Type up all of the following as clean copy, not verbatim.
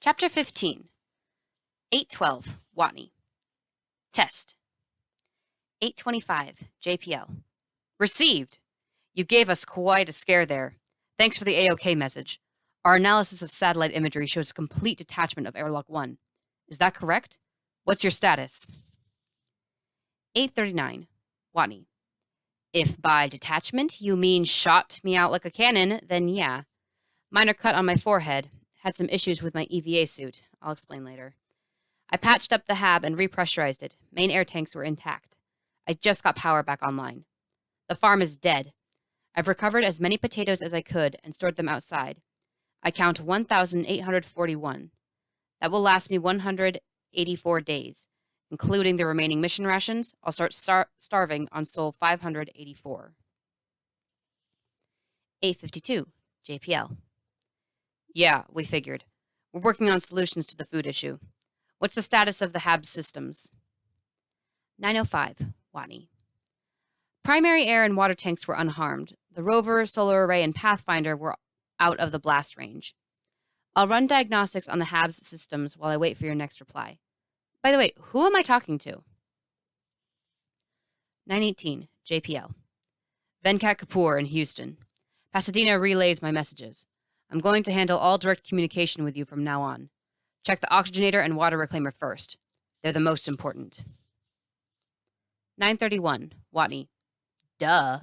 Chapter 15. 812, Watney. Test. 825, JPL. Received. You gave us quite a scare there. Thanks for the AOK message. Our analysis of satellite imagery shows a complete detachment of Airlock 1. Is that correct? What's your status? 839, Watney. If by detachment you mean shot me out like a cannon, then yeah. Minor cut on my forehead. Had some issues with my EVA suit. I'll explain later. I patched up the hab and repressurized it. Main air tanks were intact. I just got power back online. The farm is dead. I've recovered as many potatoes as I could and stored them outside. I count 1,841. That will last me 184 days. Including the remaining mission rations, I'll start starving on Sol 584. 852, JPL. Yeah, we figured. We're working on solutions to the food issue. What's the status of the HAB systems? 905, Watney. Primary air and water tanks were unharmed. The rover, solar array, and Pathfinder were out of the blast range. I'll run diagnostics on the HAB's systems while I wait for your next reply. By the way, who am I talking to? 918, JPL. Venkat Kapoor in Houston. Pasadena relays my messages. I'm going to handle all direct communication with you from now on. Check the oxygenator and water reclaimer first. They're the most important. 931, Watney. Duh.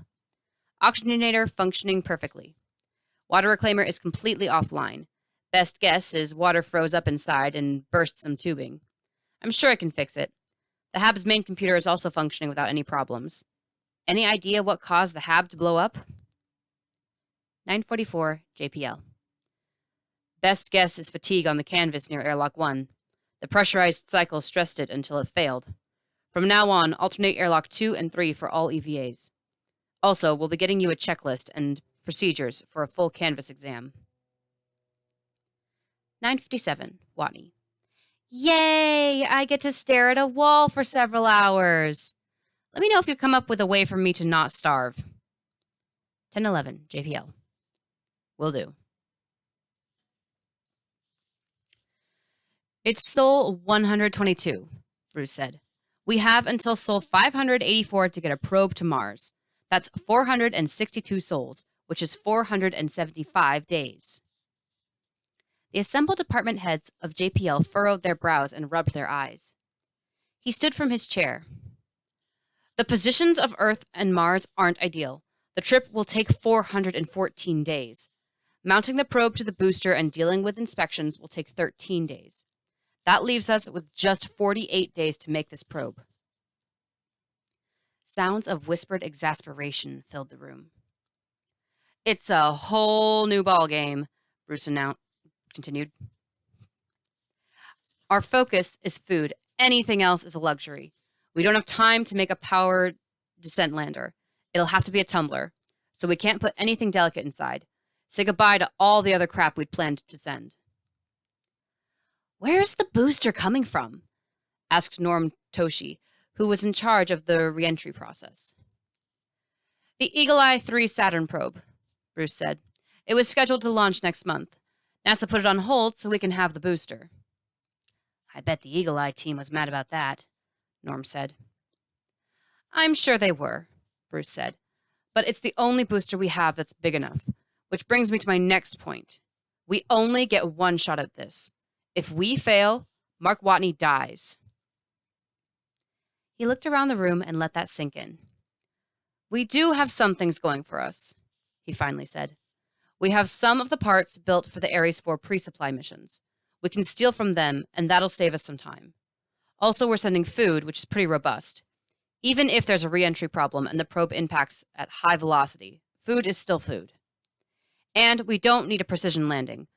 Oxygenator functioning perfectly. Water reclaimer is completely offline. Best guess is water froze up inside and burst some tubing. I'm sure I can fix it. The HAB's main computer is also functioning without any problems. Any idea what caused the HAB to blow up? 944, JPL. Best guess is fatigue on the canvas near Airlock 1. The pressurized cycle stressed it until it failed. From now on, alternate Airlock 2 and 3 for all EVAs. Also, we'll be getting you a checklist and procedures for a full canvas exam. 957, Watney. Yay! I get to stare at a wall for several hours. Let me know if you come up with a way for me to not starve. 1011, JPL. Will do. It's Sol 122, Bruce said. We have until Sol 584 to get a probe to Mars. That's 462 sols, which is 475 days. The assembled department heads of JPL furrowed their brows and rubbed their eyes. He stood from his chair. The positions of Earth and Mars aren't ideal. The trip will take 414 days. Mounting the probe to the booster and dealing with inspections will take 13 days. That leaves us with just 48 days to make this probe. Sounds of whispered exasperation filled the room. It's a whole new ballgame, Bruce continued. Our focus is food. Anything else is a luxury. We don't have time to make a powered descent lander. It'll have to be a tumbler, so we can't put anything delicate inside. Say goodbye to all the other crap we'd planned to send. Where's the booster coming from? Asked Norm Toshi, who was in charge of the reentry process. The Eagle Eye 3 Saturn probe, Bruce said. It was scheduled to launch next month. NASA put it on hold so we can have the booster. I bet the Eagle Eye team was mad about that, Norm said. I'm sure they were, Bruce said. But it's the only booster we have that's big enough, which brings me to my next point. We only get one shot at this. If we fail, Mark Watney dies. He looked around the room and let that sink in. We do have some things going for us, he finally said. We have some of the parts built for the Ares 4 pre-supply missions. We can steal from them, and that'll save us some time. Also, we're sending food, which is pretty robust. Even if there's a re-entry problem and the probe impacts at high velocity, food is still food. And we don't need a precision landing.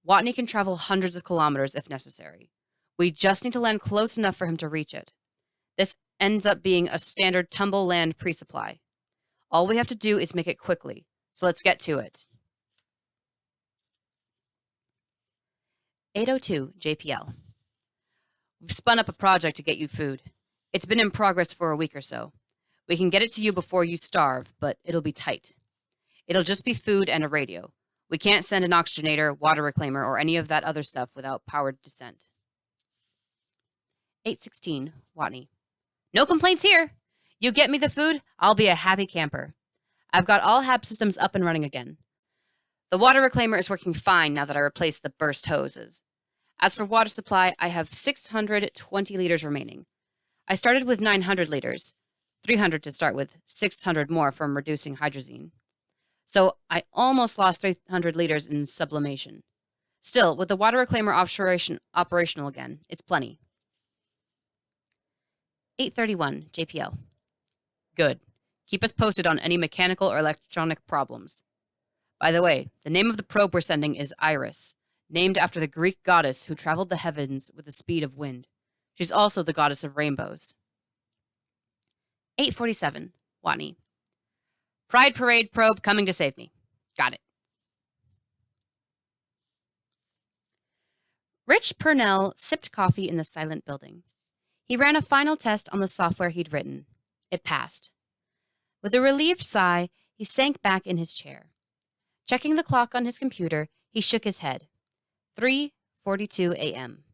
Watney can travel hundreds of kilometers if necessary. We just need to land close enough for him to reach it. This ends up being a standard tumble land pre-supply. All we have to do is make it quickly, so let's get to it. 802, JPL. We've spun up a project to get you food. It's been in progress for a week or so. We can get it to you before you starve, but it'll be tight. It'll just be food and a radio. We can't send an oxygenator, water reclaimer, or any of that other stuff without powered descent. 8:16, Watney. No complaints here. You get me the food, I'll be a happy camper. I've got all HAB systems up and running again. The water reclaimer is working fine now that I replaced the burst hoses. As for water supply, I have 620 liters remaining. I started with 900 liters, 300 to start with, 600 more from reducing hydrazine. So I almost lost 300 liters in sublimation. Still, with the water reclaimer operational again, it's plenty. 8:31, JPL. Good. Keep us posted on any mechanical or electronic problems. By the way, the name of the probe we're sending is Iris, named after the Greek goddess who traveled the heavens with the speed of wind. She's also the goddess of rainbows. 8:47, Watney. Pride Parade probe coming to save me. Got it. Rich Purnell sipped coffee in the silent building. He ran a final test on the software he'd written. It passed. With a relieved sigh, he sank back in his chair. Checking the clock on his computer, he shook his head. 3:42 a.m.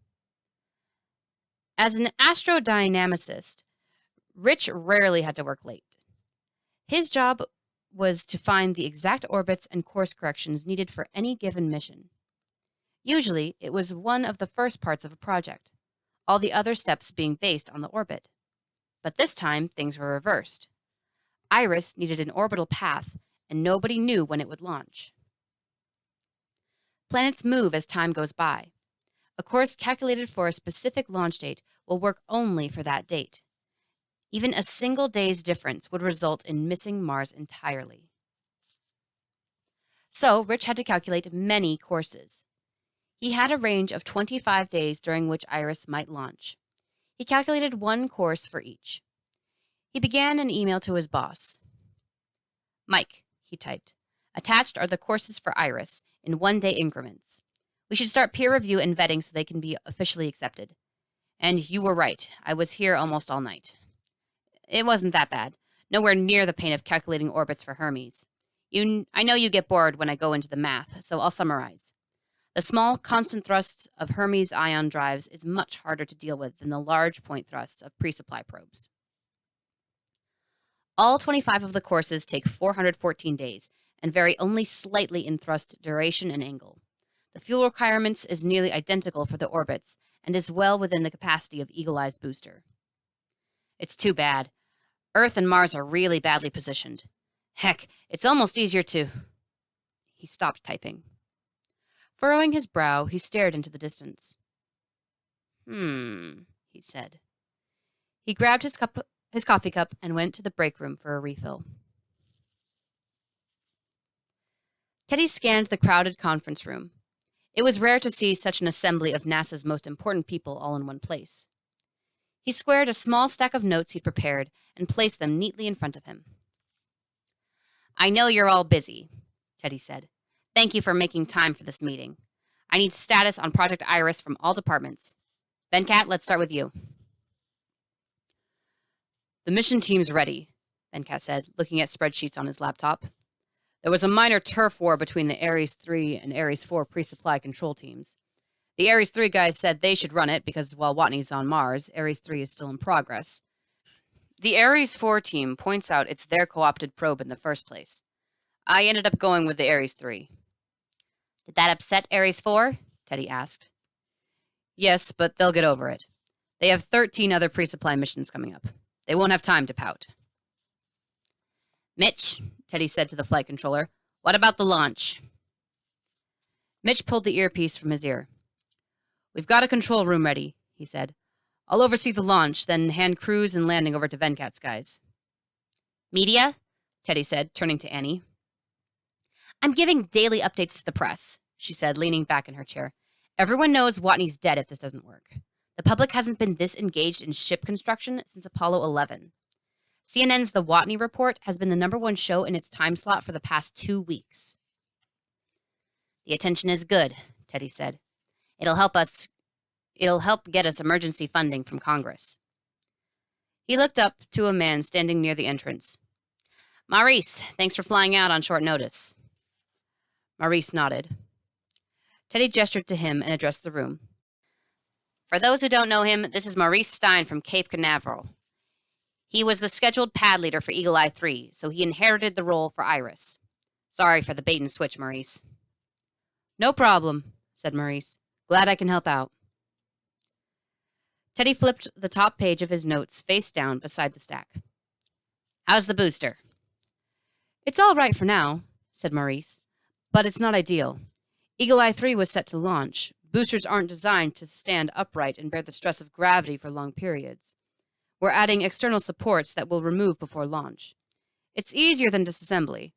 As an astrodynamicist, Rich rarely had to work late. His job was to find the exact orbits and course corrections needed for any given mission. Usually, it was one of the first parts of a project, all the other steps being based on the orbit. But this time, things were reversed. Iris needed an orbital path, and nobody knew when it would launch. Planets move as time goes by. A course calculated for a specific launch date will work only for that date. Even a single day's difference would result in missing Mars entirely. So, Rich had to calculate many courses. He had a range of 25 days during which Iris might launch. He calculated one course for each. He began an email to his boss. Mike, he typed, attached are the courses for Iris in one-day increments. We should start peer review and vetting so they can be officially accepted. And you were right, I was here almost all night. It wasn't that bad, nowhere near the pain of calculating orbits for Hermes. I know you get bored when I go into the math, so I'll summarize. The small, constant thrust of Hermes ion drives is much harder to deal with than the large point thrusts of pre-supply probes. All 25 of the courses take 414 days and vary only slightly in thrust duration and angle. The fuel requirements is nearly identical for the orbits and is well within the capacity of Eagle Eye's booster. It's too bad. Earth and Mars are really badly positioned. Heck, it's almost easier to... He stopped typing. Furrowing his brow, he stared into the distance. He said. He grabbed his coffee cup and went to the break room for a refill. Teddy scanned the crowded conference room. It was rare to see such an assembly of NASA's most important people all in one place. He squared a small stack of notes he'd prepared and placed them neatly in front of him. I know you're all busy, Teddy said. Thank you for making time for this meeting. I need status on Project Iris from all departments. Venkat, let's start with you. The mission team's ready, Venkat said, looking at spreadsheets on his laptop. There was a minor turf war between the Ares 3 and Ares 4 pre-supply control teams. The Ares 3 guys said they should run it because while Watney's on Mars, Ares 3 is still in progress. The Ares 4 team points out it's their co-opted probe in the first place. I ended up going with the Ares 3. Did that upset Ares 4? Teddy asked. Yes, but they'll get over it. They have 13 other pre-supply missions coming up. They won't have time to pout. Mitch, Teddy said to the flight controller, what about the launch? Mitch pulled the earpiece from his ear. We've got a control room ready, he said. I'll oversee the launch, then hand cruise and landing over to Venkat's guys. Media? Teddy said, turning to Annie. I'm giving daily updates to the press, she said, leaning back in her chair. Everyone knows Watney's dead if this doesn't work. The public hasn't been this engaged in ship construction since Apollo 11. CNN's The Watney Report has been the #1 show in its time slot for the past 2 weeks. The attention is good, Teddy said. It'll help get us emergency funding from Congress. He looked up to a man standing near the entrance. Maurice, thanks for flying out on short notice. Maurice nodded. Teddy gestured to him and addressed the room. For those who don't know him, this is Maurice Stein from Cape Canaveral. He was the scheduled pad leader for Eagle Eye 3, so he inherited the role for Iris. Sorry for the bait and switch, Maurice. No problem, said Maurice. Glad I can help out. Teddy flipped the top page of his notes face down beside the stack. How's the booster? It's all right for now, said Maurice, but it's not ideal. Eagle Eye 3 was set to launch. Boosters aren't designed to stand upright and bear the stress of gravity for long periods. We're adding external supports that we'll remove before launch. It's easier than disassembly.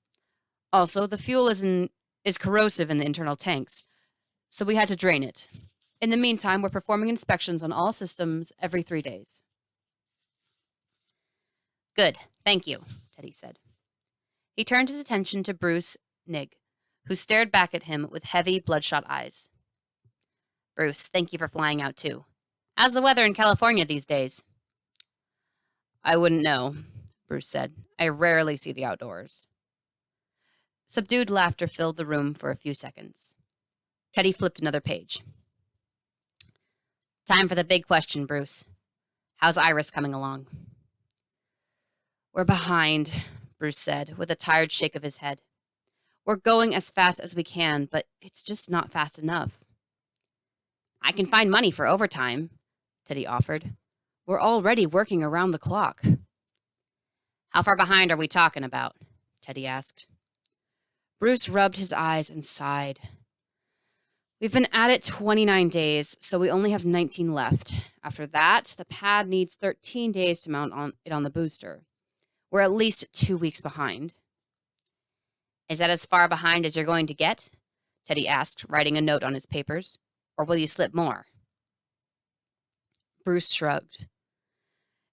Also, the fuel is corrosive in the internal tanks, so we had to drain it. In the meantime, we're performing inspections on all systems every 3 days. Good, thank you, Teddy said. He turned his attention to Bruce Nig, who stared back at him with heavy, bloodshot eyes. Bruce, thank you for flying out too. How's the weather in California these days? I wouldn't know, Bruce said. I rarely see the outdoors. Subdued laughter filled the room for a few seconds. Teddy flipped another page. Time for the big question, Bruce. How's Iris coming along? We're behind, Bruce said, with a tired shake of his head. We're going as fast as we can, but it's just not fast enough. I can find money for overtime, Teddy offered. We're already working around the clock. How far behind are we talking about? Teddy asked. Bruce rubbed his eyes and sighed. We've been at it 29 days, so we only have 19 left. After that, the pad needs 13 days to mount it on the booster. We're at least 2 weeks behind. Is that as far behind as you're going to get? Teddy asked, writing a note on his papers. Or will you slip more? Bruce shrugged.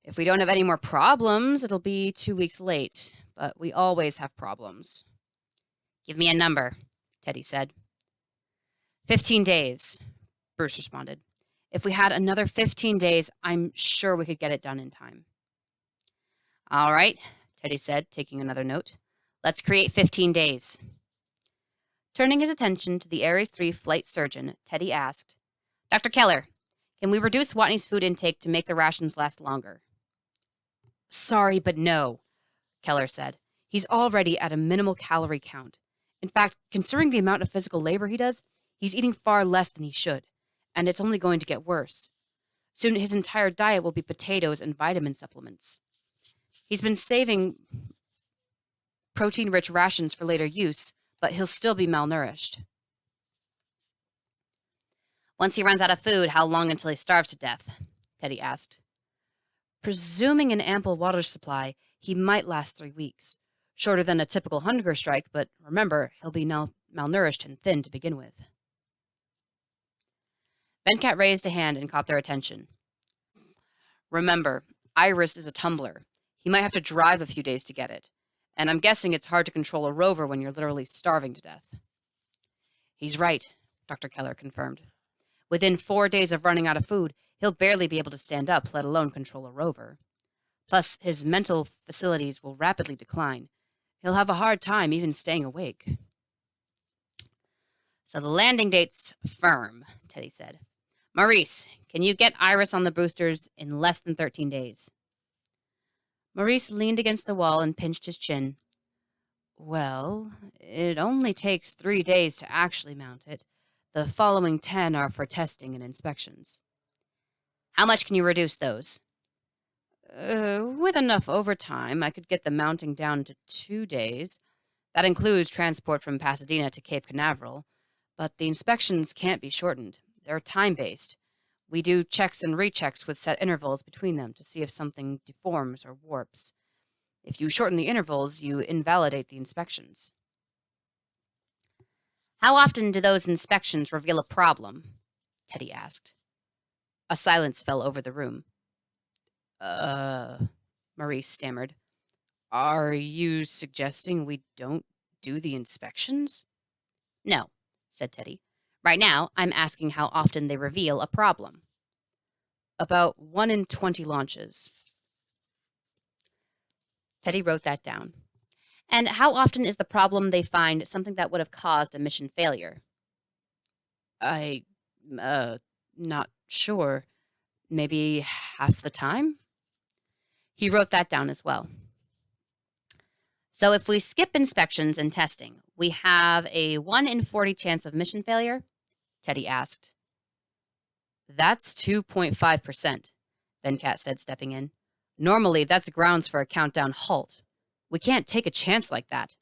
If we don't have any more problems, it'll be 2 weeks late, but we always have problems. Give me a number, Teddy said. 15 days, Bruce responded. If we had another 15 days, I'm sure we could get it done in time. All right, Teddy said, taking another note. Let's create 15 days. Turning his attention to the Ares 3 flight surgeon, Teddy asked, Dr. Keller, can we reduce Watney's food intake to make the rations last longer? Sorry, but no, Keller said. He's already at a minimal calorie count. In fact, considering the amount of physical labor he does, he's eating far less than he should, and it's only going to get worse. Soon his entire diet will be potatoes and vitamin supplements. He's been saving protein-rich rations for later use, but he'll still be malnourished. Once he runs out of food, how long until he starves to death? Teddy asked. Presuming an ample water supply, he might last 3 weeks. Shorter than a typical hunger strike, but remember, he'll be malnourished and thin to begin with. Venkat raised a hand and caught their attention. Remember, Iris is a tumbler. He might have to drive a few days to get it. And I'm guessing it's hard to control a rover when you're literally starving to death. He's right, Dr. Keller confirmed. Within 4 days of running out of food, he'll barely be able to stand up, let alone control a rover. Plus, his mental facilities will rapidly decline. He'll have a hard time even staying awake. So the landing date's firm, Teddy said. Maurice, can you get Iris on the boosters in less than 13 days? Maurice leaned against the wall and pinched his chin. Well, it only takes 3 days to actually mount it. The following 10 are for testing and inspections. How much can you reduce those? With enough overtime, I could get the mounting down to 2 days. That includes transport from Pasadena to Cape Canaveral. But the inspections can't be shortened. They're time-based. We do checks and rechecks with set intervals between them to see if something deforms or warps. If you shorten the intervals, you invalidate the inspections. How often do those inspections reveal a problem? Teddy asked. A silence fell over the room. Maurice stammered. Are you suggesting we don't do the inspections? No, said Teddy. Right now, I'm asking how often they reveal a problem. About 1 in 20 launches. Teddy wrote that down. And how often is the problem they find something that would have caused a mission failure? I, uh, not sure. Maybe half the time? He wrote that down as well. So if we skip inspections and testing, we have a 1 in 40 chance of mission failure? Teddy asked. That's 2.5%, Venkat said, stepping in. Normally, that's grounds for a countdown halt. We can't take a chance like that.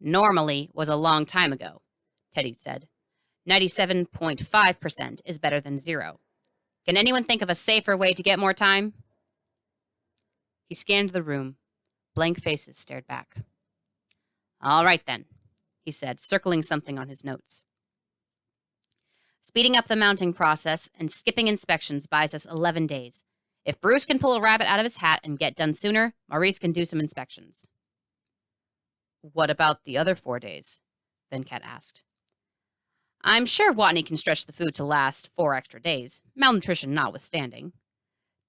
Normally was a long time ago, Teddy said. 97.5% is better than 0. Can anyone think of a safer way to get more time? He scanned the room. Blank faces stared back. All right, then, he said, circling something on his notes. Speeding up the mounting process and skipping inspections buys us 11 days. If Bruce can pull a rabbit out of his hat and get done sooner, Maurice can do some inspections. What about the other 4 days? Venkat asked. I'm sure Watney can stretch the food to last 4 extra days, malnutrition notwithstanding,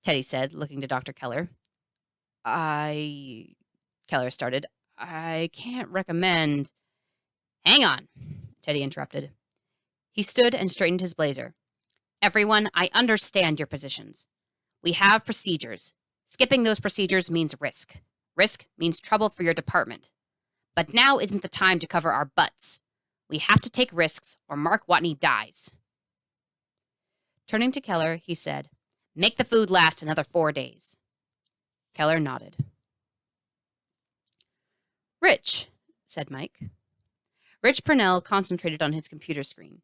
Teddy said, looking to Dr. Keller. Keller started. I can't recommend. Hang on, Teddy interrupted. He stood and straightened his blazer. Everyone, I understand your positions. We have procedures. Skipping those procedures means risk. Risk means trouble for your department. But now isn't the time to cover our butts. We have to take risks or Mark Watney dies. Turning to Keller, he said, Make the food last another 4 days. Keller nodded. Rich, said Mike. Rich Purnell concentrated on his computer screen.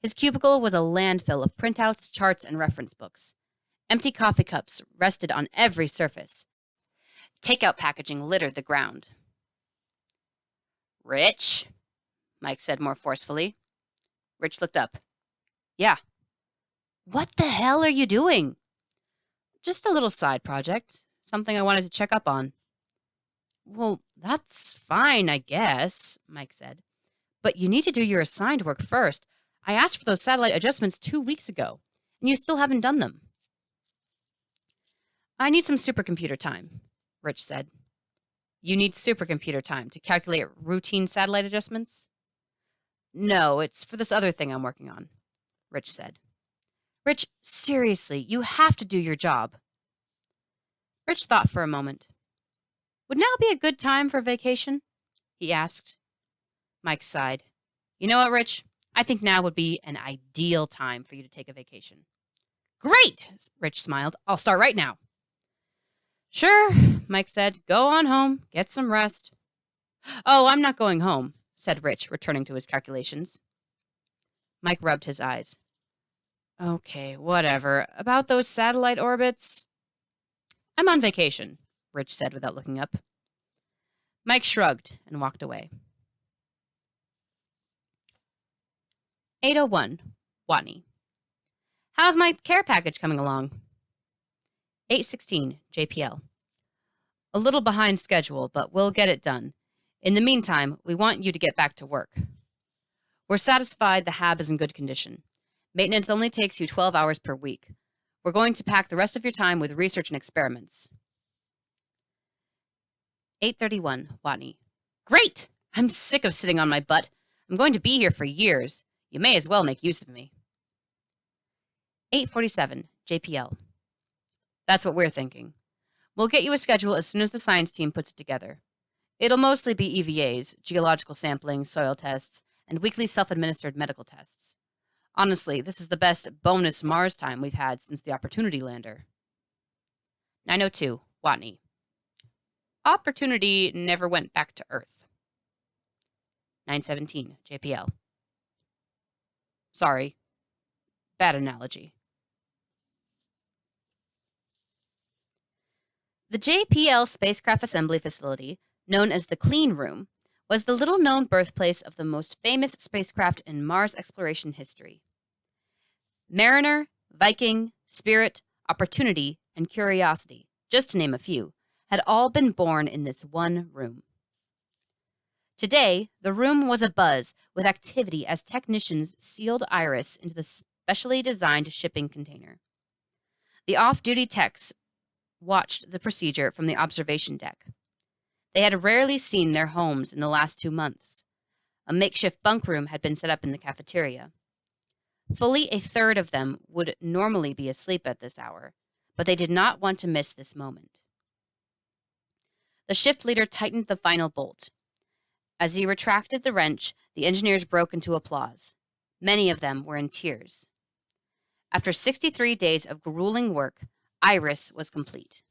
His cubicle was a landfill of printouts, charts, and reference books. Empty coffee cups rested on every surface. Takeout packaging littered the ground. Rich, Mike said more forcefully. Rich looked up. Yeah. What the hell are you doing? Just a little side project. Something I wanted to check up on. Well, that's fine, I guess, Mike said. But you need to do your assigned work first. I asked for those satellite adjustments 2 weeks ago, and you still haven't done them. I need some supercomputer time, Rich said. You need supercomputer time to calculate routine satellite adjustments? No, it's for this other thing I'm working on, Rich said. Rich, seriously, you have to do your job. Rich thought for a moment. Would now be a good time for vacation? He asked. Mike sighed. You know what, Rich? I think now would be an ideal time for you to take a vacation. Great, Rich smiled. I'll start right now. Sure, Mike said. Go on home. Get some rest. Oh, I'm not going home, said Rich, returning to his calculations. Mike rubbed his eyes. Okay, whatever. About those satellite orbits? I'm on vacation, Rich said without looking up. Mike shrugged and walked away. 8:01, Watney. How's my care package coming along? 8:16, JPL. A little behind schedule, but we'll get it done. In the meantime, we want you to get back to work. We're satisfied the hab is in good condition. Maintenance only takes you 12 hours per week. We're going to pack the rest of your time with research and experiments. 8:31, Watney. Great! I'm sick of sitting on my butt. I'm going to be here for years. You may as well make use of me. 8:47, JPL. That's what we're thinking. We'll get you a schedule as soon as the science team puts it together. It'll mostly be EVAs, geological sampling, soil tests, and weekly self-administered medical tests. Honestly, this is the best bonus Mars time we've had since the Opportunity lander. 9:02, Watney. Opportunity never went back to Earth. 9:17, JPL. Sorry. Bad analogy. The JPL spacecraft assembly facility, known as the Clean Room, was the little-known birthplace of the most famous spacecraft in Mars exploration history. Mariner, Viking, Spirit, Opportunity, and Curiosity, just to name a few, had all been born in this one room. Today, the room was abuzz with activity as technicians sealed Iris into the specially designed shipping container. The off-duty techs watched the procedure from the observation deck. They had rarely seen their homes in the last 2 months. A makeshift bunk room had been set up in the cafeteria. Fully a third of them would normally be asleep at this hour, but they did not want to miss this moment. The shift leader tightened the final bolt. As he retracted the wrench, the engineers broke into applause. Many of them were in tears. After 63 days of grueling work, Iris was complete.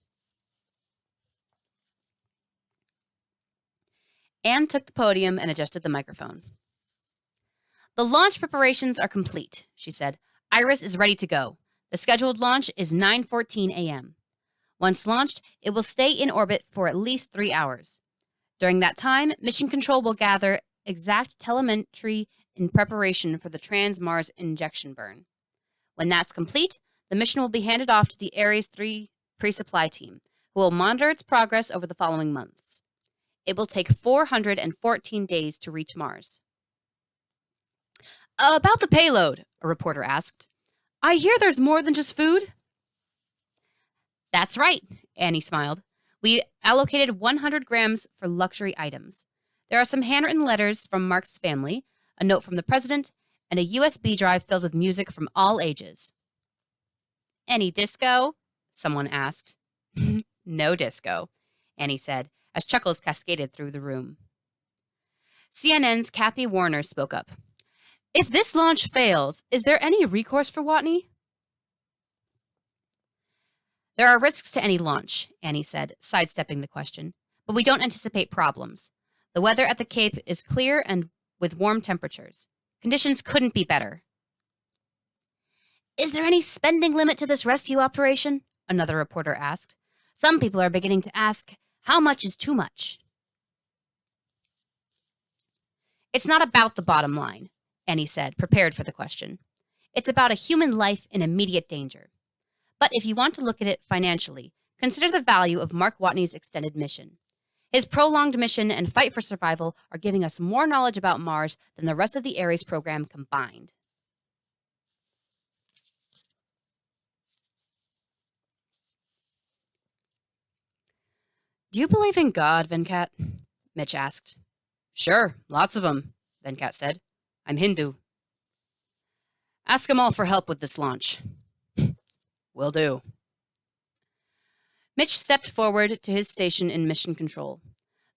Anne took the podium and adjusted the microphone. The launch preparations are complete, she said. Iris is ready to go. The scheduled launch is 9:14 a.m. Once launched, it will stay in orbit for at least 3 hours. During that time, Mission Control will gather exact telemetry in preparation for the Trans-Mars injection burn. When that's complete, the mission will be handed off to the Ares 3 pre-supply team, who will monitor its progress over the following months. It will take 414 days to reach Mars. About the payload, a reporter asked. I hear there's more than just food. That's right, Annie smiled. We allocated 100 grams for luxury items. There are some handwritten letters from Mark's family, a note from the president, and a USB drive filled with music from all ages. Any disco? Someone asked. No disco, Annie said, as chuckles cascaded through the room. CNN's Kathy Warner spoke up. If this launch fails, is there any recourse for Watney? There are risks to any launch, Annie said, sidestepping the question, but we don't anticipate problems. The weather at the Cape is clear and with warm temperatures. Conditions couldn't be better. Is there any spending limit to this rescue operation? Another reporter asked. Some people are beginning to ask, how much is too much? It's not about the bottom line, Annie said, prepared for the question. It's about a human life in immediate danger. But if you want to look at it financially, consider the value of Mark Watney's extended mission. His prolonged mission and fight for survival are giving us more knowledge about Mars than the rest of the Ares program combined. Do you believe in God, Venkat? Mitch asked. Sure, lots of them, Venkat said. I'm Hindu. Ask them all for help with this launch. Will do. Mitch stepped forward to his station in Mission Control.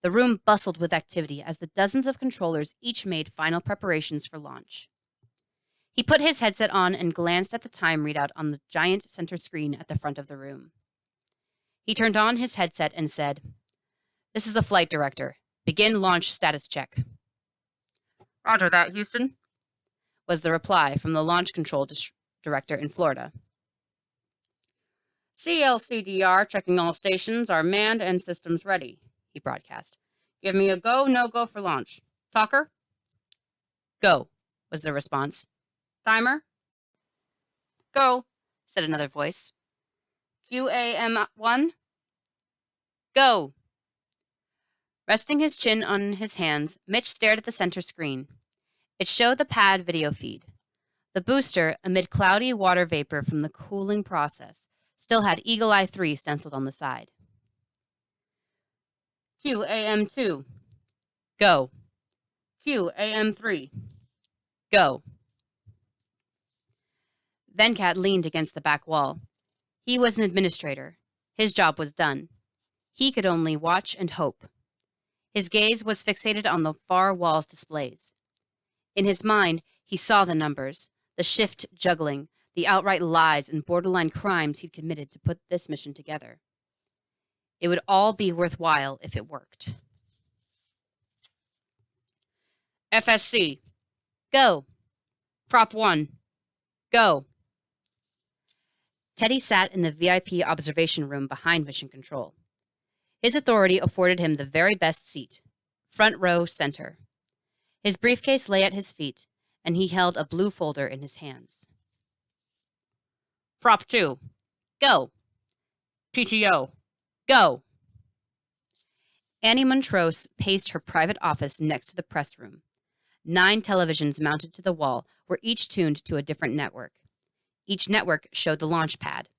The room bustled with activity as the dozens of controllers each made final preparations for launch. He put his headset on and glanced at the time readout on the giant center screen at the front of the room. He turned on his headset and said, This is the flight director. Begin launch status check. Roger that, Houston, was the reply from the launch control director in Florida. CLCDR checking all stations are manned and systems ready, he broadcast. Give me a go, no-go for launch. Talker? Go, was the response. Timer? Go, said another voice. QAM1? Go. Resting his chin on his hands, Mitch stared at the center screen. It showed the pad video feed. The booster, amid cloudy water vapor from the cooling process, still had Eagle Eye 3 stenciled on the side. QAM2. Go. QAM3. Go. Venkat leaned against the back wall. He was an administrator. His job was done. He could only watch and hope. His gaze was fixated on the far wall's displays. In his mind, he saw the numbers, the shift juggling, the outright lies and borderline crimes he'd committed to put this mission together. It would all be worthwhile if it worked. FSC. Go. Prop 1. Go. Teddy sat in the VIP observation room behind Mission Control. His authority afforded him the very best seat, front row center. His briefcase lay at his feet, and he held a blue folder in his hands. Prop 2. Go. PTO. Go. Annie Montrose paced her private office next to the press room. 9 televisions mounted to the wall were each tuned to a different network. Each network showed the launch pad.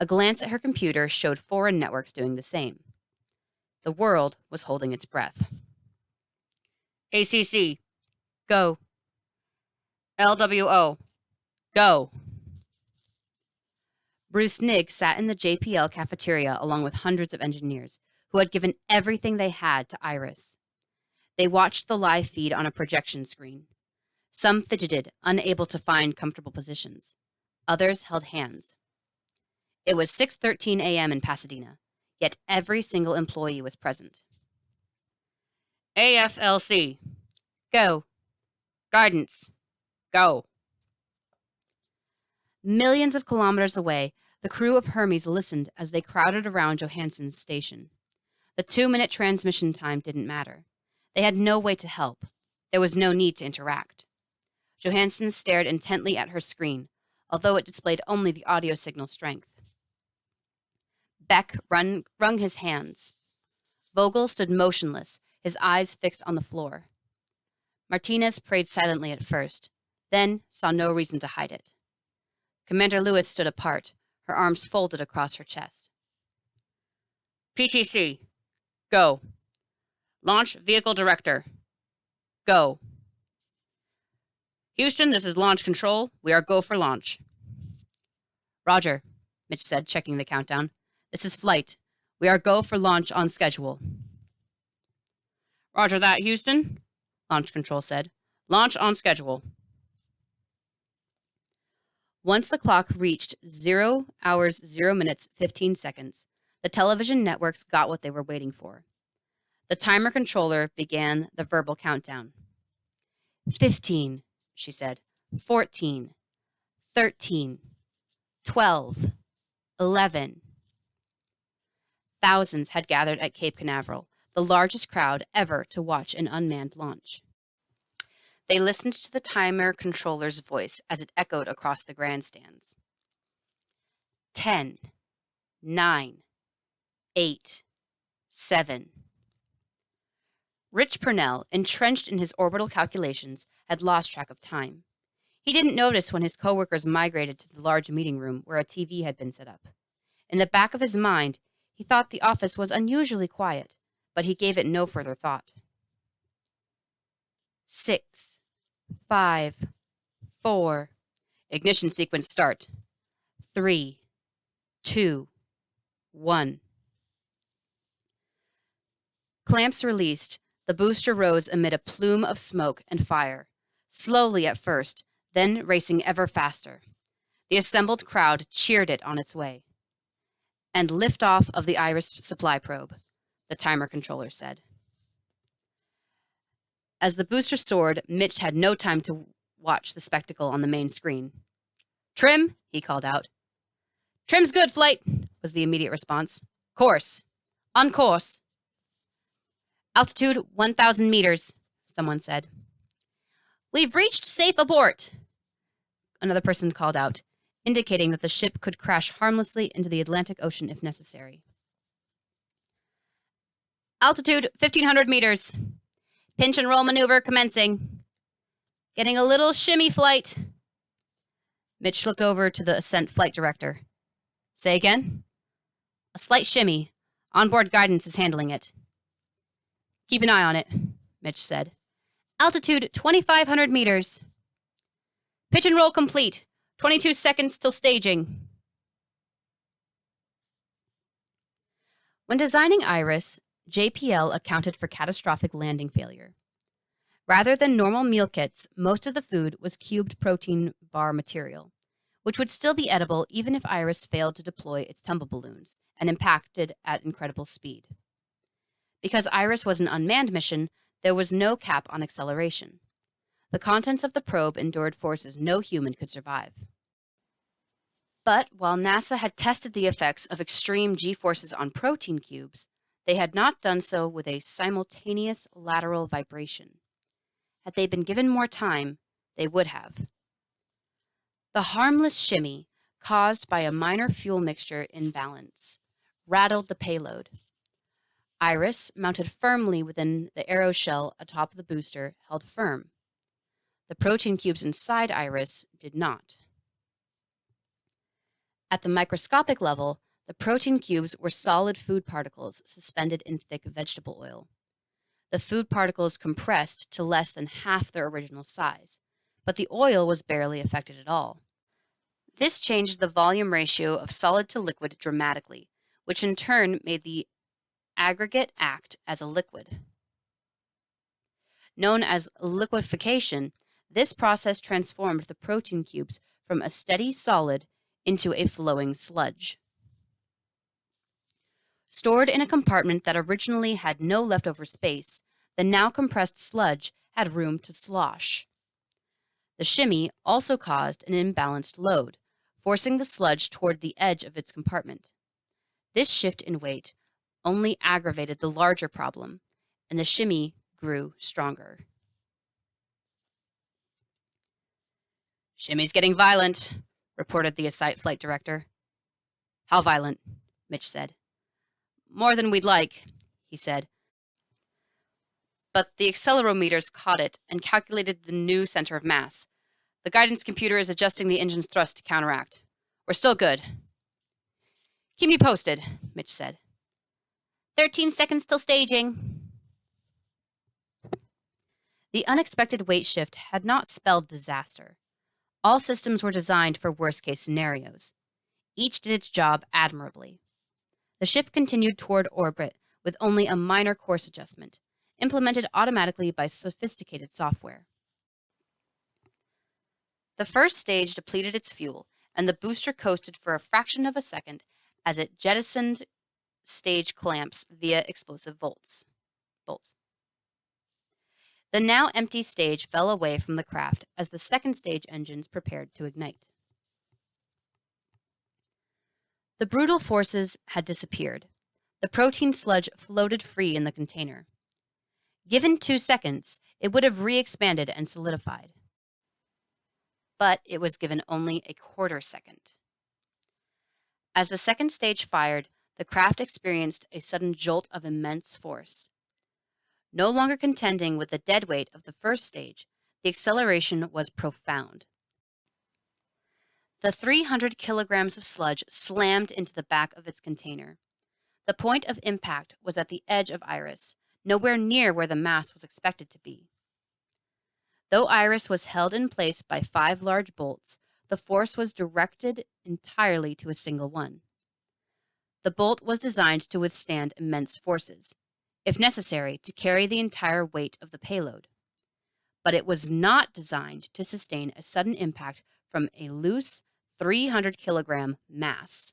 A glance at her computer showed foreign networks doing the same. The world was holding its breath. ACC, go. LWO, go. Bruce Nigg sat in the JPL cafeteria along with hundreds of engineers who had given everything they had to Iris. They watched the live feed on a projection screen. Some fidgeted, unable to find comfortable positions. Others held hands. It was 6:13 a.m. in Pasadena, yet every single employee was present. AFLC, go. Guidance, go. Millions of kilometers away, the crew of Hermes listened as they crowded around Johansson's station. The 2-minute transmission time didn't matter. They had no way to help. There was no need to interact. Johansson stared intently at her screen, although it displayed only the audio signal strength. Beck wrung his hands. Vogel stood motionless, his eyes fixed on the floor. Martinez prayed silently at first, then saw no reason to hide it. Commander Lewis stood apart, her arms folded across her chest. PTC, go. Launch Vehicle Director, go. Houston, this is Launch Control. We are go for launch. Roger, Mitch said, checking the countdown. This is Flight. We are go for launch on schedule. Roger that, Houston, Launch Control said. Launch on schedule. Once the clock reached 0 hours, 0 minutes, 15 seconds, the television networks got what they were waiting for. The timer controller began the verbal countdown. 15, she said. 14, 13, 12, 11. Thousands had gathered at Cape Canaveral, the largest crowd ever to watch an unmanned launch. They listened to the timer controller's voice as it echoed across the grandstands. 10, 9, 8, 7. Rich Purnell, entrenched in his orbital calculations, had lost track of time. He didn't notice when his coworkers migrated to the large meeting room where a TV had been set up. In the back of his mind, he thought the office was unusually quiet, but he gave it no further thought. 6, 5, 4. Ignition sequence start. 3, 2, 1. Clamps released. The booster rose amid a plume of smoke and fire, slowly at first, then racing ever faster. The assembled crowd cheered it on its way. And liftoff of the Iris supply probe, the timer controller said. As the booster soared, Mitch had no time to watch the spectacle on the main screen. Trim, he called out. Trim's good, Flight, was the immediate response. Course. On course. Altitude 1,000 meters, someone said. We've reached safe abort, another person called out, indicating that the ship could crash harmlessly into the Atlantic Ocean if necessary. Altitude 1,500 meters. Pinch and roll maneuver commencing. Getting a little shimmy, Flight. Mitch looked over to the Ascent flight director. Say again? A slight shimmy. Onboard guidance is handling it. Keep an eye on it, Mitch said. Altitude 2,500 meters. Pitch and roll complete. 22 seconds till staging. When designing Iris, JPL accounted for catastrophic landing failure. Rather than normal meal kits, most of the food was cubed protein bar material, which would still be edible even if Iris failed to deploy its tumble balloons and impacted at incredible speed. Because Iris was an unmanned mission, there was no cap on acceleration. The contents of the probe endured forces no human could survive. But while NASA had tested the effects of extreme G-forces on protein cubes, they had not done so with a simultaneous lateral vibration. Had they been given more time, they would have. The harmless shimmy, caused by a minor fuel mixture imbalance, rattled the payload. Iris, mounted firmly within the aeroshell atop the booster, held firm. The protein cubes inside Iris did not. At the microscopic level, The protein cubes were solid food particles suspended in thick vegetable oil. The food particles compressed to less than half their original size, but the oil was barely affected at all. This changed the volume ratio of solid to liquid dramatically, which in turn made the aggregate act as a liquid. Known as liquefaction, this process transformed the protein cubes from a steady solid into a flowing sludge. Stored in a compartment that originally had no leftover space, the now compressed sludge had room to slosh. The shimmy also caused an imbalanced load, forcing the sludge toward the edge of its compartment. This shift in weight only aggravated the larger problem, and the shimmy grew stronger. "Shimmy's getting violent," reported the Asite flight director. "How violent?" Mitch said. "More than we'd like," he said. But the accelerometers caught it and calculated the new center of mass. The guidance computer is adjusting the engine's thrust to counteract. We're still good. "Keep me posted," Mitch said. 13 seconds till staging." The unexpected weight shift had not spelled disaster. All systems were designed for worst-case scenarios. Each did its job admirably. The ship continued toward orbit with only a minor course adjustment, implemented automatically by sophisticated software. The first stage depleted its fuel, and the booster coasted for a fraction of a second as it jettisoned stage clamps via explosive bolts. The now empty stage fell away from the craft as the second stage engines prepared to ignite. The brutal forces had disappeared. The protein sludge floated free in the container. Given 2 seconds, it would have re-expanded and solidified. But it was given only a quarter second. As the second stage fired, the craft experienced a sudden jolt of immense force. No longer contending with the dead weight of the first stage, the acceleration was profound. The 300 kilograms of sludge slammed into the back of its container. The point of impact was at the edge of Iris, nowhere near where the mass was expected to be. Though Iris was held in place by 5 large bolts, the force was directed entirely to a single one. The bolt was designed to withstand immense forces, if necessary, to carry the entire weight of the payload. But it was not designed to sustain a sudden impact from a loose 300-kilogram mass.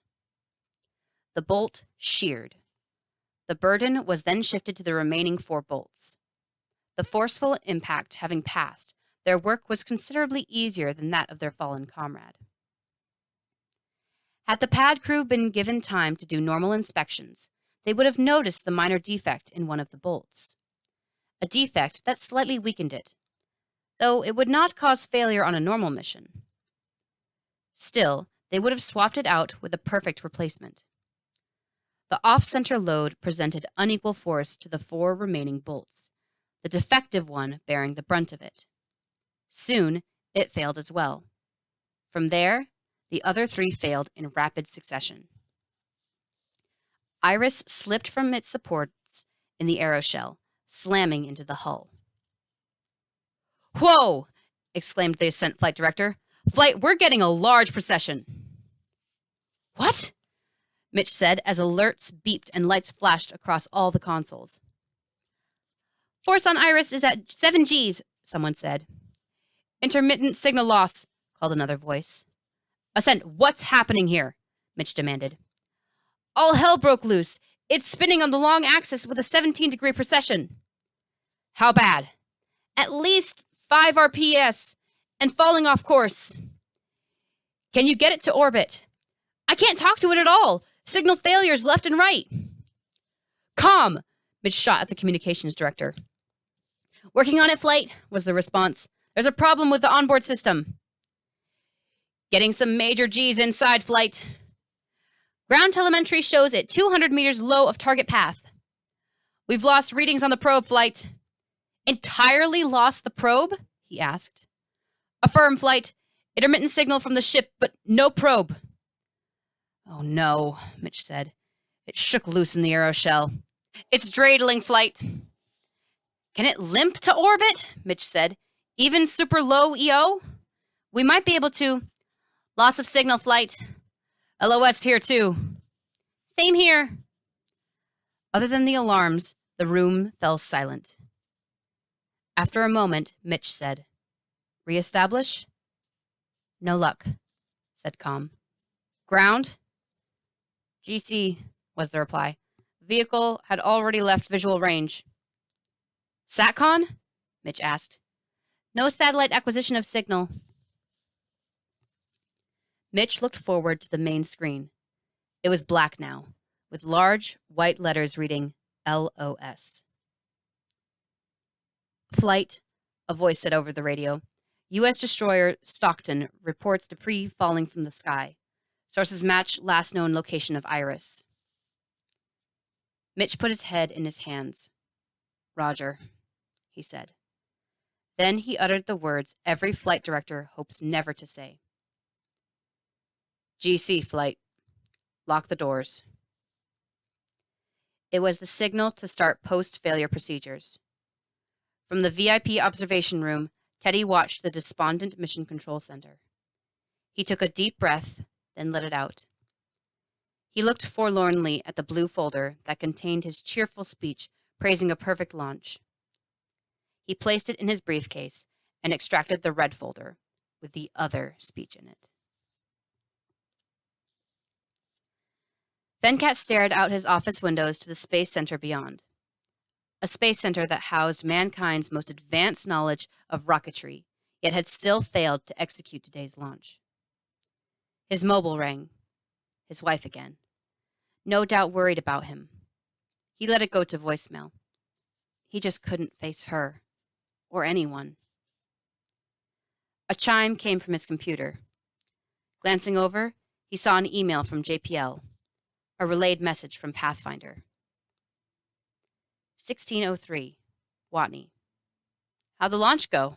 The bolt sheared. The burden was then shifted to the remaining 4 bolts. The forceful impact having passed, their work was considerably easier than that of their fallen comrade. Had the pad crew been given time to do normal inspections, they would have noticed the minor defect in one of the bolts. A defect that slightly weakened it, though it would not cause failure on a normal mission. Still, they would have swapped it out with a perfect replacement. The off-center load presented unequal force to the 4 remaining bolts, the defective one bearing the brunt of it. Soon, it failed as well. From there, the other 3 failed in rapid succession. Iris slipped from its supports in the aeroshell, slamming into the hull. "Whoa!" exclaimed the Ascent flight director. "Flight, we're getting a large precession." "What?" Mitch said as alerts beeped and lights flashed across all the consoles. "Force on Iris is at 7 Gs, someone said. "Intermittent signal loss," called another voice. "Ascent, what's happening here?" Mitch demanded. "All hell broke loose. It's spinning on the long axis with a 17-degree precession." "How bad?" "At least 5 RPS and falling off course." "Can you get it to orbit?" "I can't talk to it at all. Signal failures left and right." "Comm!" Mitch shot at the communications director. "Working on it, flight," was the response. "There's a problem with the onboard system." "Getting some major Gs inside, flight." "Ground telemetry shows it 200 meters low of target path." "We've lost readings on the probe, flight." "Entirely lost the probe?" he asked. "Affirm, flight. Intermittent signal from the ship, but no probe." Oh no, Mitch said. It shook loose in the aeroshell. It's dreidling flight. Can it limp to orbit? Mitch said. Even super low EO? We might be able to. Loss of signal, flight. LOS here too. Same here. Other than the alarms, the room fell silent. After a moment, Mitch said, Reestablish? No luck, said Com. Ground? GC, was the reply. Vehicle had already left visual range. SATCON? Mitch asked. No satellite acquisition of signal. Mitch looked forward to the main screen. It was black now, with large white letters reading LOS. Flight, a voice said over the radio. U.S. destroyer Stockton reports debris falling from the sky. Sources match last known location of Iris. Mitch put his head in his hands. Roger, he said. Then he uttered the words every flight director hopes never to say. GC flight. Lock the doors. It was the signal to start post-failure procedures. From the VIP observation room, Teddy watched the despondent Mission Control Center. He took a deep breath, then let it out. He looked forlornly at the blue folder that contained his cheerful speech praising a perfect launch. He placed it in his briefcase and extracted the red folder with the other speech in it. Venkat stared out his office windows to the space center beyond. A space center that housed mankind's most advanced knowledge of rocketry, yet had still failed to execute today's launch. His mobile rang. His wife again. No doubt worried about him. He let it go to voicemail. He just couldn't face her, or anyone. A chime came from his computer. Glancing over, he saw an email from JPL, a relayed message from Pathfinder. 1603, Watney. How'd the launch go?